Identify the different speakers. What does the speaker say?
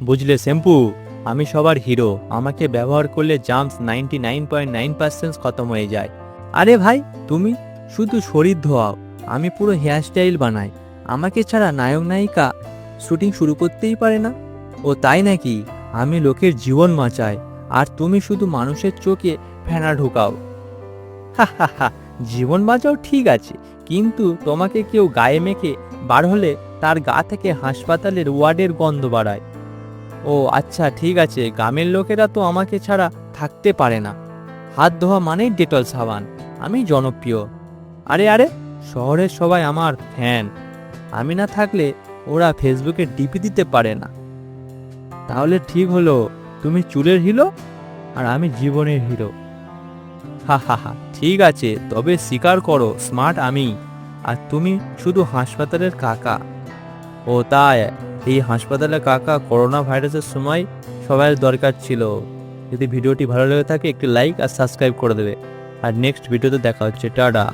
Speaker 1: বুঝলে শ্যাম্পু, আমি সবার হিরো। আমাকে ব্যবহার করলে জাম্পস 99.9% খতম হয়ে যায়। আরে ভাই, তুমি শুধু শরীর ধোয়াও, আমি পুরো হেয়ারস্টাইল বানাই। আমাকে ছাড়া নায়ক নায়িকা শুটিং শুরু করতেই পারে না। ও তাই নাকি? আমি লোকের জীবন বাঁচাই, আর তুমি শুধু মানুষের চোখে ফেনা ঢোকাও। হা হা হা, জীবন বাঁচাও ঠিক আছে, কিন্তু তোমাকে কেউ গায়ে মেখে বার হলে তার গা থেকে হাসপাতালের ওয়ার্ডের গন্ধ বাড়ায়। ও আচ্ছা, ঠিক আছে, গ্রামের লোকেরা তো আমাকে ছাড়া থাকতে পারে না। হাত ধোয়া মানেই ডেটল সাবান। আমি জনপ্রিয়। আরে আরে, শহরের সবাই আমার ফ্যান। আমি না থাকলে ওরা ফেসবুকে ডিপি দিতে পারে না। তাহলে ঠিক হলো, তুমি চুলের হিরো আর আমি জীবনের হিরো। হা হা হা, ঠিক আছে, তবে স্বীকার করো স্মার্ট আমি, আর তুমি শুধু হাসপাতালের কাকা। ও তাই, এই হাসপাতালে কাকা করোনা ভাইরাসের সময় সবার দরকার ছিল। যদি ভিডিওটি ভালো লেগে থাকে একটি লাইক আর সাবস্ক্রাইব করে দেবে। আর নেক্সট ভিডিওতে দেখা হচ্ছে, টাটা।